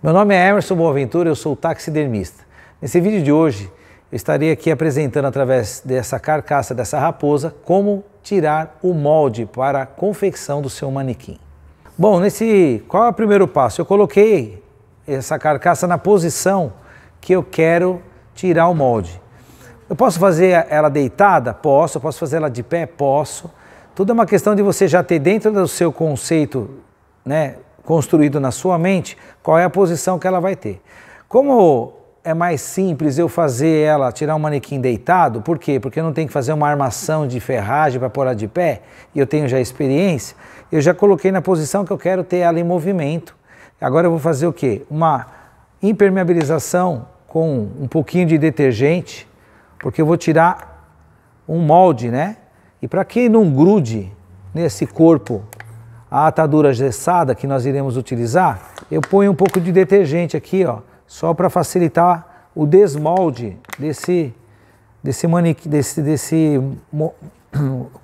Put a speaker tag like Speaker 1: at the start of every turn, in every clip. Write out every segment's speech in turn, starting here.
Speaker 1: Meu nome é Emerson Boaventura, eu sou taxidermista. Nesse vídeo de hoje, eu estarei aqui apresentando através dessa carcaça, dessa raposa, como tirar o molde para a confecção do seu manequim. Bom, qual é o primeiro passo? Eu coloquei essa carcaça na posição que eu quero tirar o molde. Eu posso fazer ela deitada? Posso. Eu posso fazer ela de pé? Posso. Tudo é uma questão de você já ter dentro do seu conceito, né, construído na sua mente, qual é a posição que ela vai ter. Como é mais simples eu fazer ela, tirar um manequim deitado, por quê? Porque eu não tenho que fazer uma armação de ferragem para pôr ela de pé, e eu tenho já experiência, eu já coloquei na posição que eu quero ter ela em movimento. Agora eu vou fazer o quê? Uma impermeabilização com um pouquinho de detergente, porque eu vou tirar um molde, né? E para que não grude nesse corpo a atadura gessada que nós iremos utilizar, eu ponho um pouco de detergente aqui, ó, só para facilitar o desmolde desse manequim, desse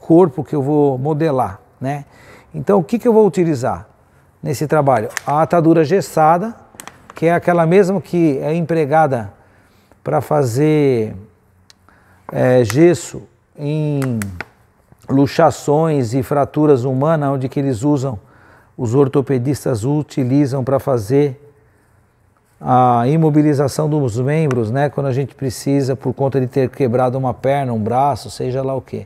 Speaker 1: corpo que eu vou modelar, né? Então, o que eu vou utilizar nesse trabalho? A atadura gessada, que é aquela mesma que é empregada para fazer gesso em luxações e fraturas humanas, onde que eles usam, os ortopedistas utilizam para fazer a imobilização dos membros, né? Quando a gente precisa, por conta de ter quebrado uma perna, um braço, seja lá o que.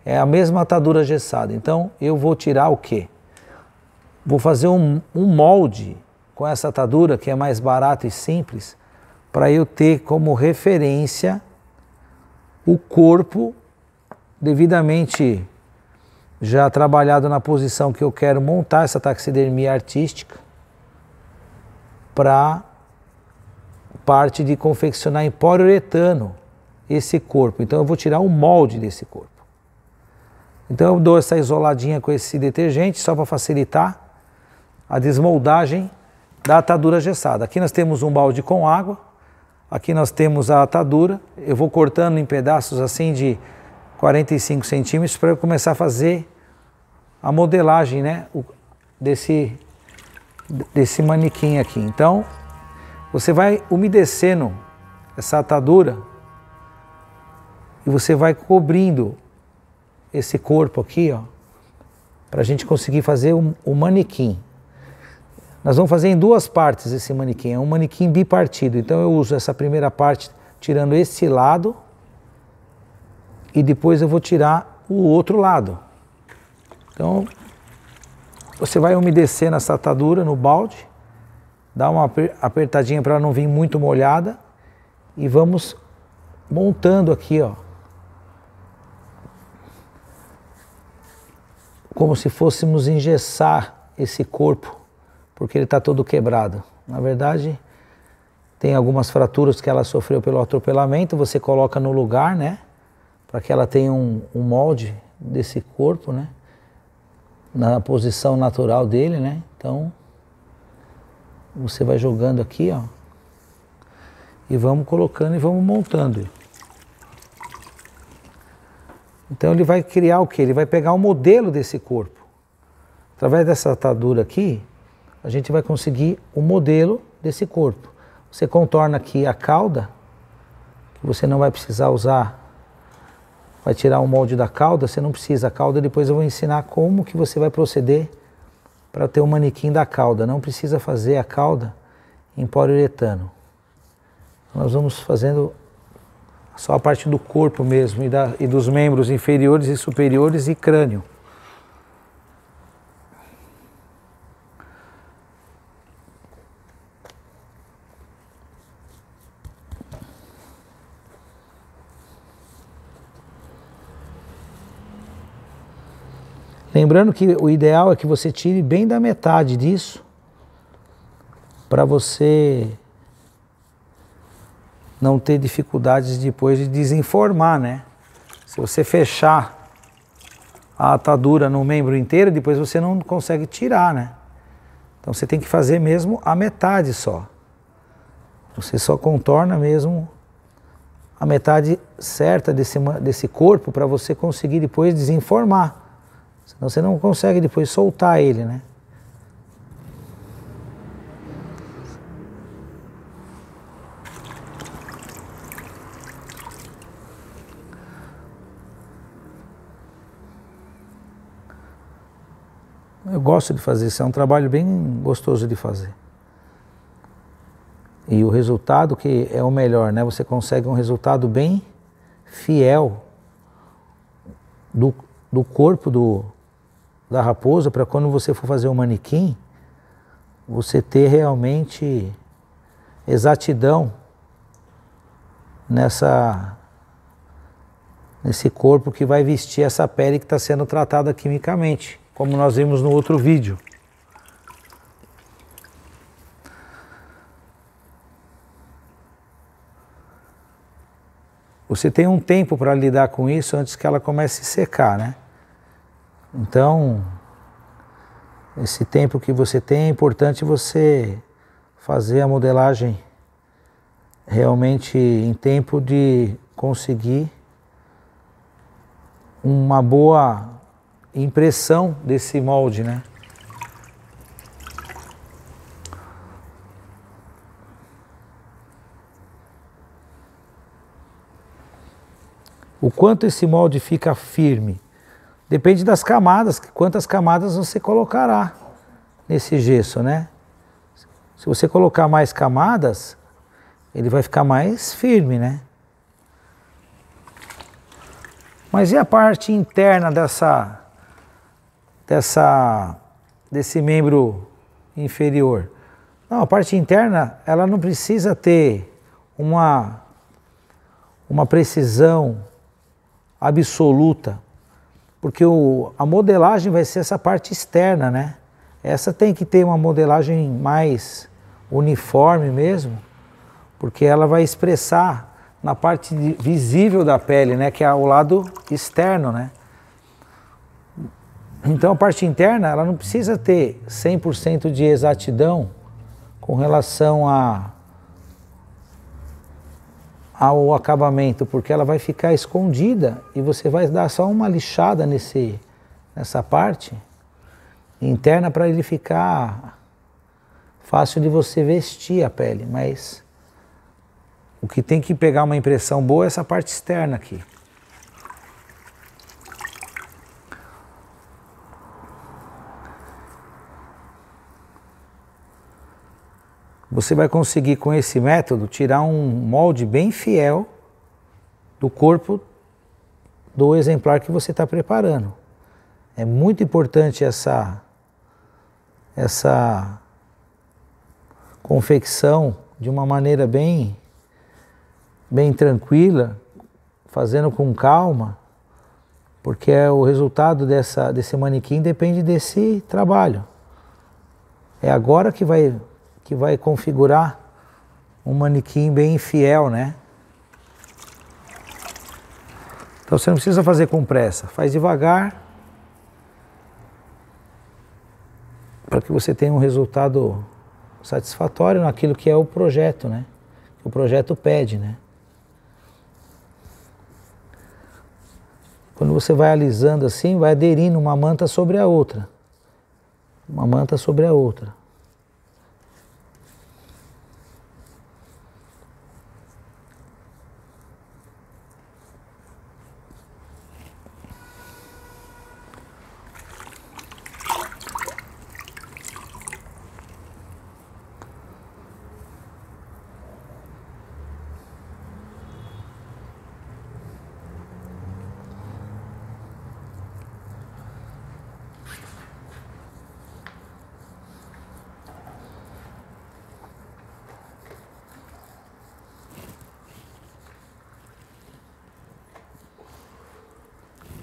Speaker 1: É a mesma atadura gessada. Então, eu vou tirar o quê? Vou fazer um molde com essa atadura, que é mais barato e simples, para eu ter como referência o corpo devidamente já trabalhado na posição que eu quero montar essa taxidermia artística para parte de confeccionar em poliuretano esse corpo. Então eu vou tirar o molde desse corpo. Então eu dou essa isoladinha com esse detergente só para facilitar a desmoldagem da atadura gessada. Aqui nós temos um balde com água, aqui nós temos a atadura, eu vou cortando em pedaços assim de 45 centímetros para eu começar a fazer a modelagem, né, desse manequim aqui. Então, você vai umedecendo essa atadura e você vai cobrindo esse corpo aqui, ó, para a gente conseguir fazer o manequim. Nós vamos fazer em duas partes esse manequim, é um manequim bipartido. Então eu uso essa primeira parte tirando esse lado e depois eu vou tirar o outro lado. Então você vai umedecendo essa atadura no balde, dá uma apertadinha para ela não vir muito molhada e vamos montando aqui, ó, como se fôssemos engessar esse corpo, porque ele está todo quebrado. Na verdade, tem algumas fraturas que ela sofreu pelo atropelamento, você coloca no lugar, né, para que ela tenha um molde desse corpo, né, na posição natural dele, né. Então, você vai jogando aqui, ó, e vamos colocando e vamos montando. Então ele vai criar o quê? Ele vai pegar o modelo desse corpo. Através dessa atadura aqui, a gente vai conseguir o modelo desse corpo. Você contorna aqui a cauda, que você não vai precisar usar, vai tirar o molde da cauda, você não precisa a cauda, depois eu vou ensinar como que você vai proceder para ter o manequim da cauda. Não precisa fazer a cauda em poliuretano. Nós vamos fazendo só a parte do corpo mesmo e dos membros inferiores e superiores e crânio. Lembrando que o ideal é que você tire bem da metade disso, para você não ter dificuldades depois de desenformar, né? Se você fechar a atadura no membro inteiro, depois você não consegue tirar, né? Então você tem que fazer mesmo a metade só. Você só contorna mesmo a metade certa desse corpo para você conseguir depois desenformar. Senão você não consegue depois soltar ele, né? Eu gosto de fazer isso, é um trabalho bem gostoso de fazer. E o resultado que é o melhor, né? Você consegue um resultado bem fiel do corpo da raposa, para quando você for fazer um manequim, você ter realmente exatidão nesse corpo que vai vestir essa pele que está sendo tratada quimicamente, como nós vimos no outro vídeo. Você tem um tempo para lidar com isso antes que ela comece a secar, né? Então, esse tempo que você tem é importante você fazer a modelagem realmente em tempo de conseguir uma boa impressão desse molde, né? O quanto esse molde fica firme depende das camadas, quantas camadas você colocará nesse gesso, né? Se você colocar mais camadas, ele vai ficar mais firme, né? Mas e a parte interna desse membro inferior? Não, a parte interna, ela não precisa ter uma precisão absoluta, porque a modelagem vai ser essa parte externa, né? Essa tem que ter uma modelagem mais uniforme mesmo, porque ela vai expressar na parte visível da pele, né? Que é o lado externo, né? Então a parte interna, ela não precisa ter 100% de exatidão com relação ao acabamento, porque ela vai ficar escondida e você vai dar só uma lixada nessa parte interna para ele ficar fácil de você vestir a pele, mas o que tem que pegar uma impressão boa é essa parte externa aqui. Você vai conseguir com esse método tirar um molde bem fiel do corpo do exemplar que você está preparando. É muito importante essa confecção de uma maneira bem tranquila, fazendo com calma, porque o resultado desse manequim depende desse trabalho. É agora que vai configurar um manequim bem fiel, né? Então você não precisa fazer com pressa, faz devagar, para que você tenha um resultado satisfatório naquilo que é o projeto, né? Que o projeto pede, né? Quando você vai alisando assim, vai aderindo uma manta sobre a outra. Uma manta sobre a outra.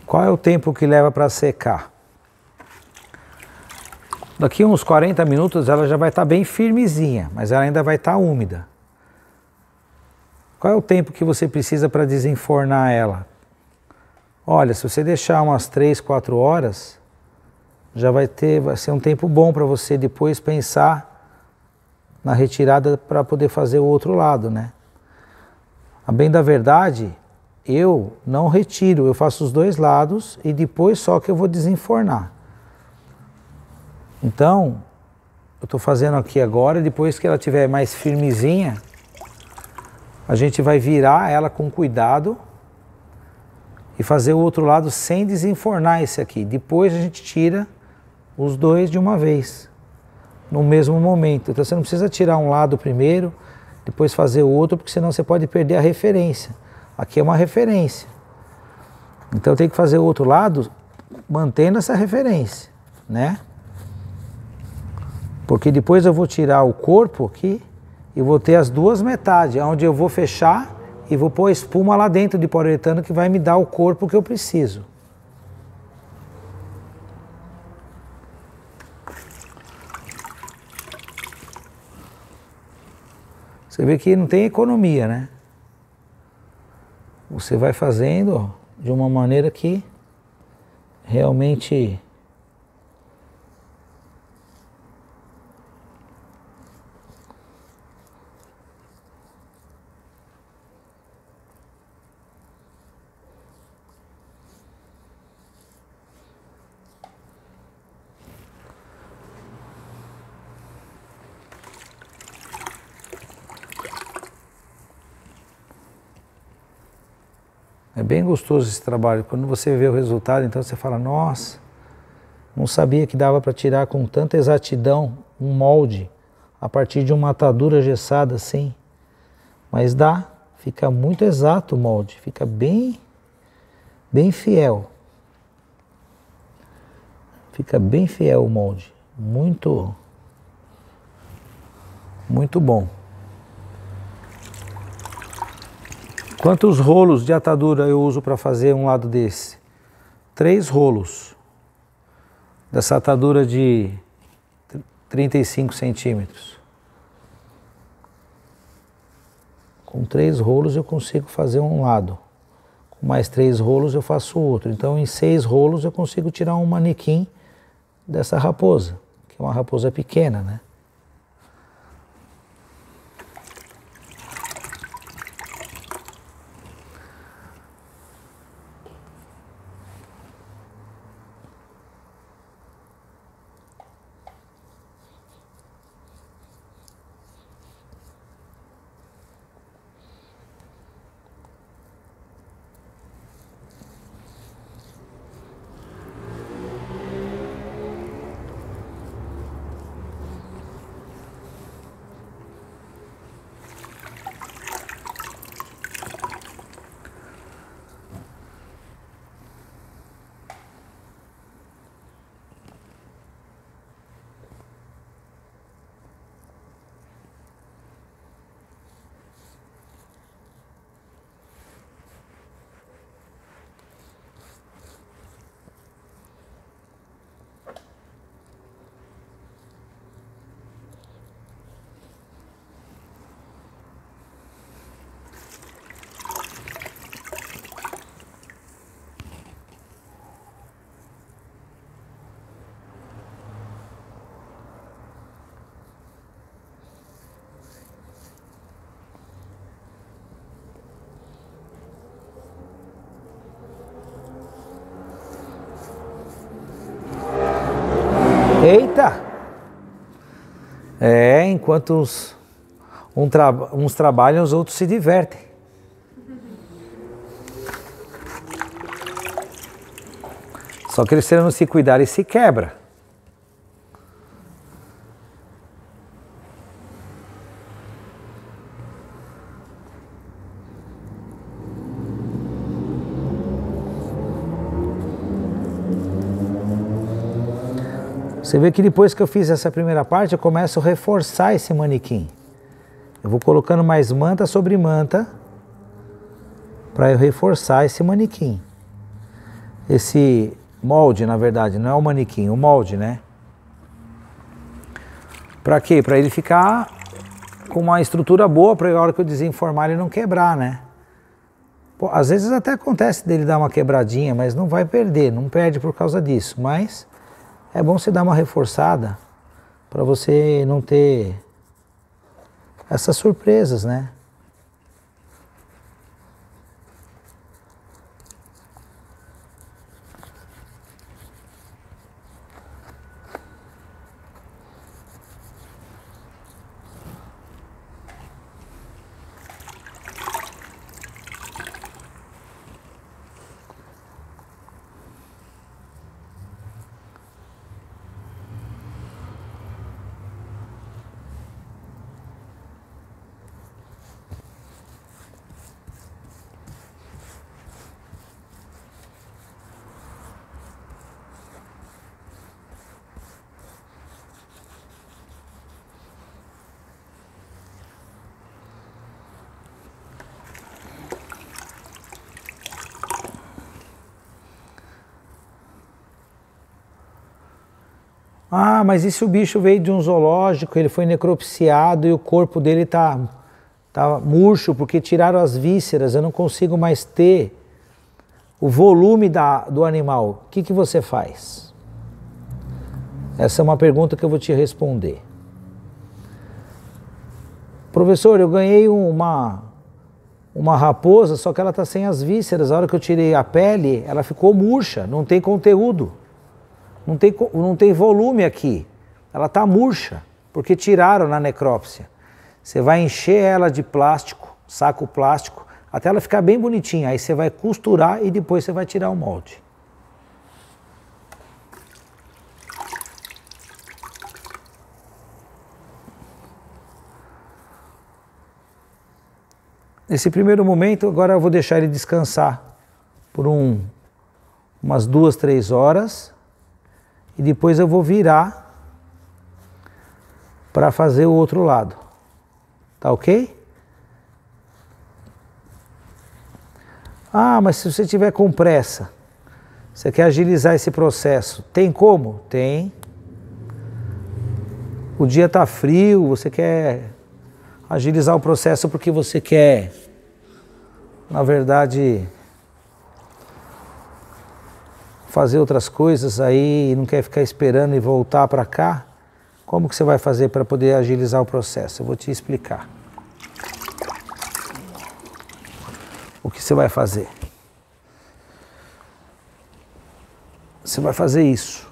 Speaker 1: Qual é o tempo que leva para secar? Daqui uns 40 minutos ela já vai estar bem firmezinha, mas ela ainda vai estar úmida. Qual é o tempo que você precisa para desenfornar ela? Olha, se você deixar umas 3, 4 horas, vai ser um tempo bom para você depois pensar na retirada para poder fazer o outro lado, né? A bem da verdade, eu não retiro, eu faço os dois lados e depois só que eu vou desenfornar. Então, eu estou fazendo aqui agora, depois que ela estiver mais firmezinha, a gente vai virar ela com cuidado e fazer o outro lado sem desenfornar esse aqui. Depois a gente tira os dois de uma vez, no mesmo momento. Então você não precisa tirar um lado primeiro, depois fazer o outro, porque senão você pode perder a referência. Aqui é uma referência. Então tem que fazer o outro lado mantendo essa referência, né? Porque depois eu vou tirar o corpo aqui e vou ter as duas metades, onde eu vou fechar e vou pôr a espuma lá dentro de poliuretano que vai me dar o corpo que eu preciso. Você vê que não tem economia, né? Você vai fazendo, ó, de uma maneira que realmente é bem gostoso esse trabalho. Quando você vê o resultado, então você fala, nossa, não sabia que dava para tirar com tanta exatidão um molde a partir de uma atadura gessada assim. Mas dá, fica muito exato o molde, fica bem fiel. Fica bem fiel o molde, muito bom. Quantos rolos de atadura eu uso para fazer um lado desse? 3 rolos dessa atadura de 35 centímetros. Com 3 rolos eu consigo fazer um lado. Com mais 3 rolos eu faço o outro. Então em 6 rolos eu consigo tirar um manequim dessa raposa, que é uma raposa pequena, né? Eita! É, enquanto uns trabalham, os outros se divertem. Só que eles, se não se cuidarem, se quebra. Você vê que depois que eu fiz essa primeira parte, eu começo a reforçar esse manequim. Eu vou colocando mais manta sobre manta para eu reforçar esse manequim. Esse molde, na verdade, não é o manequim, o molde, né? Para quê? Para ele ficar com uma estrutura boa, para a hora que eu desenformar ele não quebrar, né? Pô, às vezes até acontece dele dar uma quebradinha, mas não vai perder, não perde por causa disso, mas é bom você dar uma reforçada para você não ter essas surpresas, né? Ah, mas e se o bicho veio de um zoológico, ele foi necropsiado e o corpo dele tá murcho porque tiraram as vísceras, eu não consigo mais ter o volume do animal. O que você faz? Essa é uma pergunta que eu vou te responder. Professor, eu ganhei uma raposa, só que ela está sem as vísceras. A hora que eu tirei a pele, ela ficou murcha, não tem conteúdo. Não tem volume aqui. Ela está murcha, porque tiraram na necrópsia. Você vai encher ela de plástico, saco plástico, até ela ficar bem bonitinha. Aí você vai costurar e depois você vai tirar o molde. Nesse primeiro momento, agora eu vou deixar ele descansar por umas 2, 3 horas. E depois eu vou virar para fazer o outro lado. Tá ok? Ah, mas se você tiver com pressa, você quer agilizar esse processo, tem como? Tem. O dia está frio, você quer agilizar o processo porque você quer, na verdade, fazer outras coisas aí, não quer ficar esperando e voltar para cá. Como que você vai fazer para poder agilizar o processo? Eu vou te explicar. O que você vai fazer? Você vai fazer isso.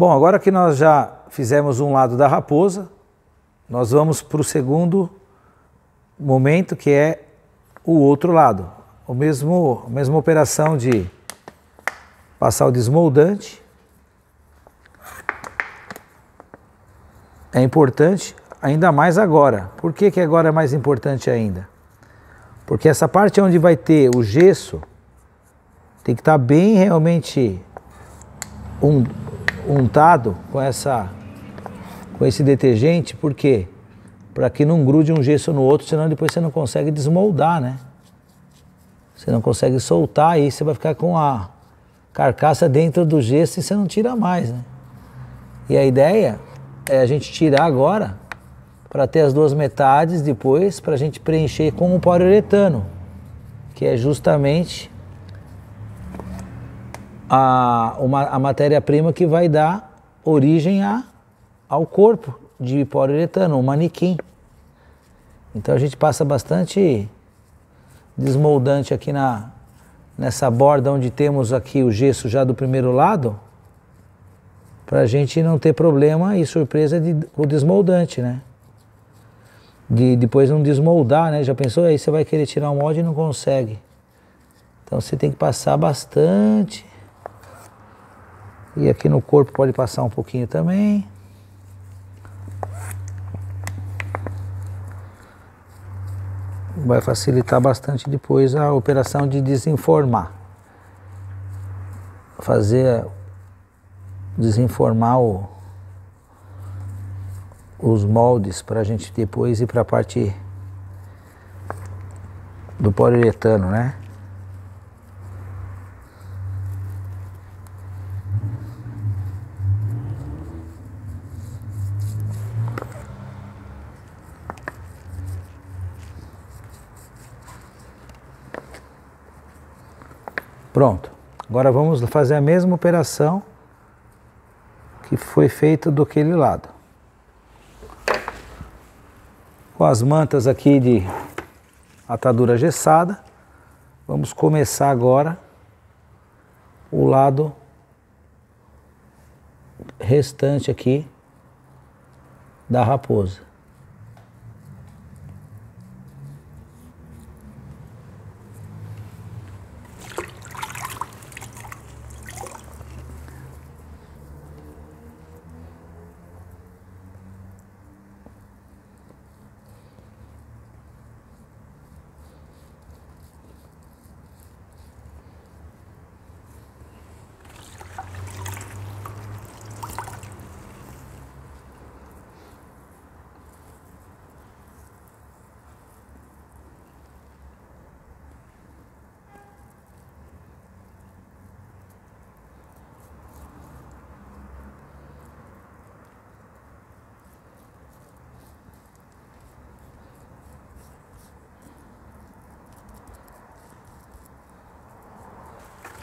Speaker 1: Bom, agora que nós já fizemos um lado da raposa, nós vamos para o segundo momento, que é o outro lado. A mesma operação de passar o desmoldante. É importante, ainda mais agora. Por que agora é mais importante ainda? Porque essa parte onde vai ter o gesso tem que estar bem realmente untado com esse detergente. Por quê? Para que não grude um gesso no outro, senão depois você não consegue desmoldar, né? Você não consegue soltar, aí você vai ficar com a carcaça dentro do gesso e você não tira mais, né? E a ideia é a gente tirar agora para ter as duas metades depois, para a gente preencher com o poliuretano, que é justamente a matéria-prima que vai dar origem ao corpo de poliuretano, um manequim. Então a gente passa bastante desmoldante aqui nessa borda onde temos aqui o gesso já do primeiro lado, para a gente não ter problema e surpresa com o desmoldante, né? De depois não desmoldar, né? Já pensou? Aí você vai querer tirar o molde e não consegue. Então você tem que passar bastante. E aqui no corpo pode passar um pouquinho também. Vai facilitar bastante depois a operação de desenformar. Desenformar os moldes para a gente depois ir para a parte do poliuretano, né? Pronto. Agora vamos fazer a mesma operação que foi feita do aquele lado. Com as mantas aqui de atadura gessada, vamos começar agora o lado restante aqui da raposa.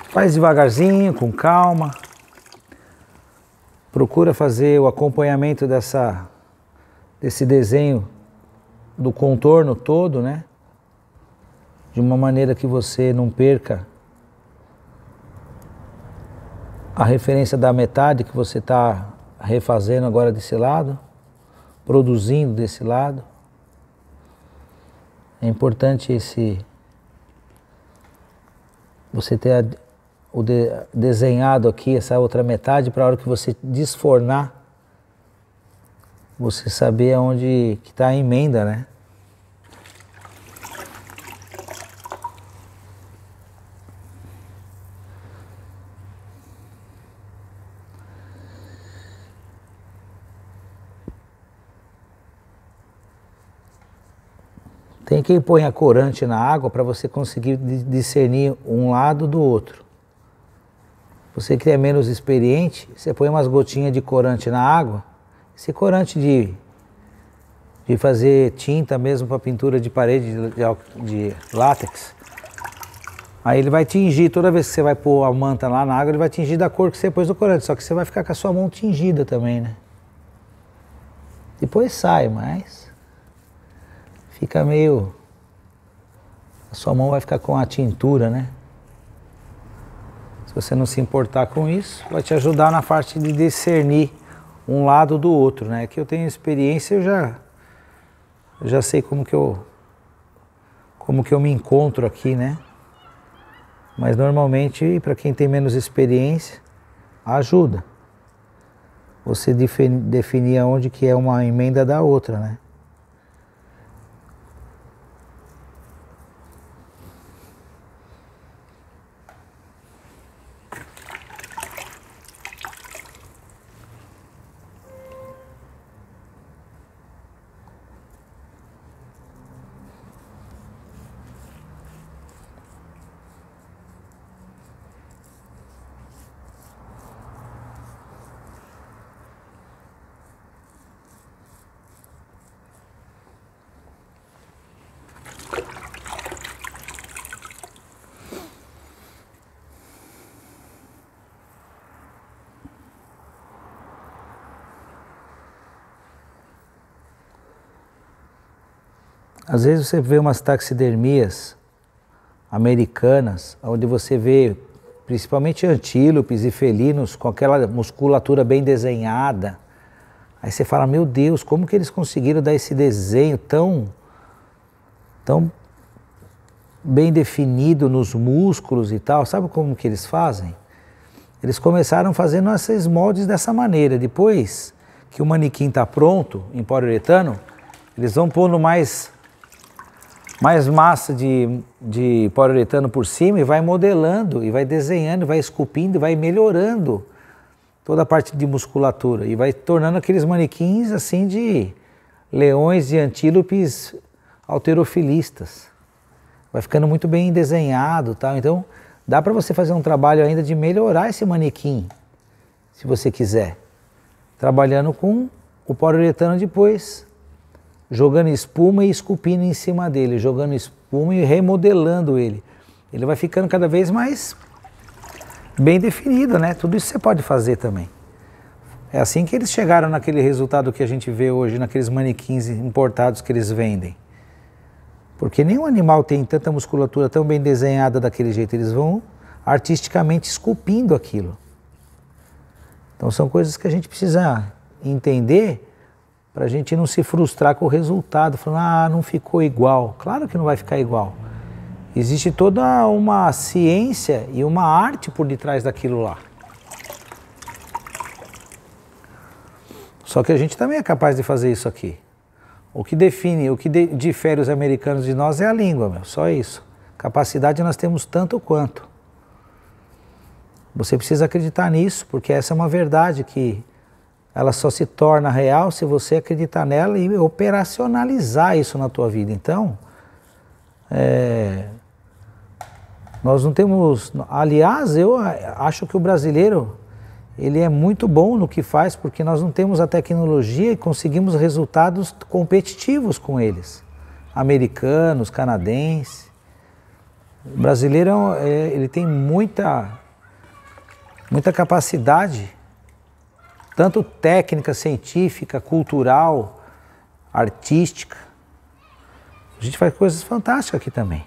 Speaker 1: Faz devagarzinho, com calma. Procura fazer o acompanhamento desse desenho do contorno todo, né? De uma maneira que você não perca a referência da metade que você está refazendo agora desse lado, produzindo desse lado. É importante você ter desenhado aqui essa outra metade para a hora que você desfornar, você saber aonde que está a emenda, né? Tem quem põe a corante na água para você conseguir discernir um lado do outro. Você que é menos experiente, você põe umas gotinhas de corante na água. Esse corante de fazer tinta mesmo para pintura de parede de látex. Aí ele vai tingir, toda vez que você vai pôr a manta lá na água, ele vai tingir da cor que você pôs no corante. Só que você vai ficar com a sua mão tingida também, né? Depois sai, mas fica meio... A sua mão vai ficar com a tintura, né? Se você não se importar com isso, vai te ajudar na parte de discernir um lado do outro, né? Que eu tenho experiência, eu já sei como que eu me encontro aqui, né? Mas normalmente, para quem tem menos experiência, ajuda. Você definir aonde que é uma emenda da outra, né? Às vezes você vê umas taxidermias americanas, onde você vê principalmente antílopes e felinos com aquela musculatura bem desenhada. Aí você fala, meu Deus, como que eles conseguiram dar esse desenho tão bem definido nos músculos e tal? Sabe como que eles fazem? Eles começaram fazendo esses moldes dessa maneira. Depois que o manequim está pronto, em poliuretano, eles vão pondo mais massa de poliuretano por cima e vai modelando, e vai desenhando, vai esculpindo, vai melhorando toda a parte de musculatura. E vai tornando aqueles manequins assim de leões e antílopes halterofilistas. Vai ficando muito bem desenhado, tal. Então dá para você fazer um trabalho ainda de melhorar esse manequim, se você quiser. Trabalhando com o poliuretano depois, jogando espuma e esculpindo em cima dele, jogando espuma e remodelando ele. Ele vai ficando cada vez mais bem definido, né? Tudo isso você pode fazer também. É assim que eles chegaram naquele resultado que a gente vê hoje, naqueles manequins importados que eles vendem. Porque nenhum animal tem tanta musculatura tão bem desenhada daquele jeito, eles vão artisticamente esculpindo aquilo. Então são coisas que a gente precisa entender para a gente não se frustrar com o resultado, falando, ah, não ficou igual. Claro que não vai ficar igual. Existe toda uma ciência e uma arte por detrás daquilo lá. Só que a gente também é capaz de fazer isso aqui. O que define, o que difere os americanos de nós é a língua, meu, só isso. Capacidade nós temos tanto quanto. Você precisa acreditar nisso, porque essa é uma verdade que ela só se torna real se você acreditar nela e operacionalizar isso na tua vida. Então, nós não temos... Aliás, eu acho que o brasileiro, ele é muito bom no que faz, porque nós não temos a tecnologia e conseguimos resultados competitivos com eles. Americanos, canadenses. O brasileiro, ele tem muita capacidade, tanto técnica, científica, cultural, artística. A gente faz coisas fantásticas aqui também.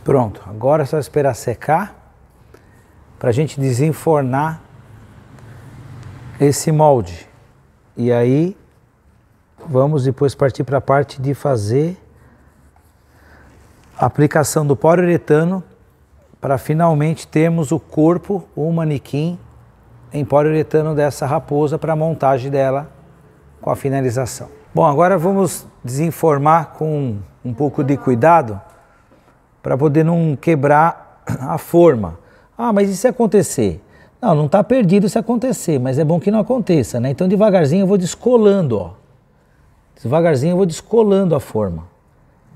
Speaker 1: Pronto, agora é só esperar secar para a gente desenfornar esse molde. E aí vamos depois partir para a parte de fazer a aplicação do poliuretano para finalmente termos o corpo, o manequim em poliuretano dessa raposa para a montagem dela com a finalização. Bom, agora vamos desenformar com um pouco de cuidado para poder não quebrar a forma. Ah, mas e se acontecer? Não, não está perdido se acontecer, mas é bom que não aconteça, né? Então devagarzinho eu vou descolando, ó. Devagarzinho eu vou descolando a forma.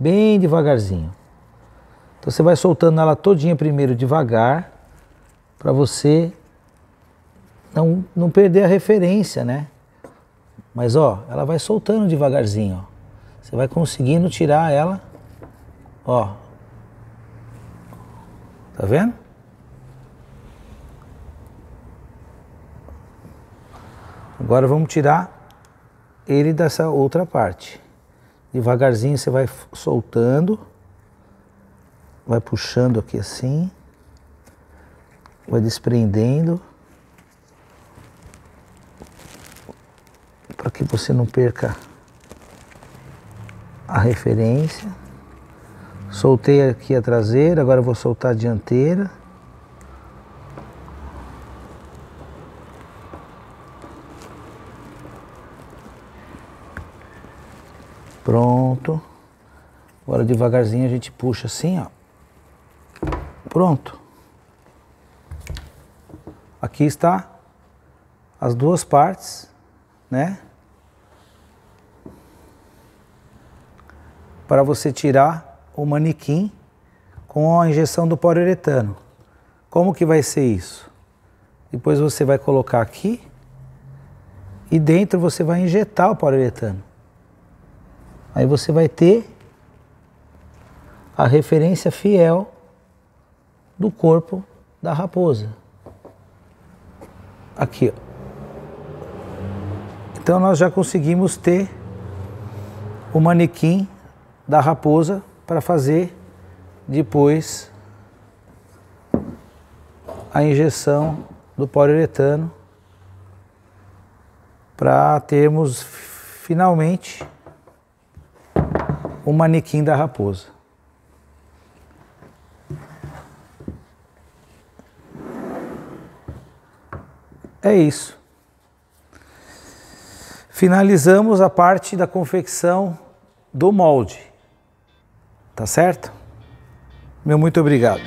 Speaker 1: Bem devagarzinho. Então você vai soltando ela todinha primeiro devagar, para você não perder a referência, né? Mas ó, ela vai soltando devagarzinho, ó. Você vai conseguindo tirar ela, ó. Tá vendo? Agora vamos tirar ele dessa outra parte. Devagarzinho você vai soltando, vai puxando aqui assim, vai desprendendo, para que você não perca a referência. Soltei aqui a traseira, agora eu vou soltar a dianteira. Pronto. Agora devagarzinho a gente puxa assim, ó. Pronto. Aqui está as duas partes, né? Para você tirar o manequim com a injeção do poliuretano. Como que vai ser isso? Depois você vai colocar aqui e dentro você vai injetar o poliuretano. Aí você vai ter a referência fiel do corpo da raposa. Aqui, ó. Então nós já conseguimos ter o manequim da raposa para fazer depois a injeção do poliuretano para termos finalmente o manequim da raposa. É isso. Finalizamos a parte da confecção do molde. Tá certo? Meu muito obrigado.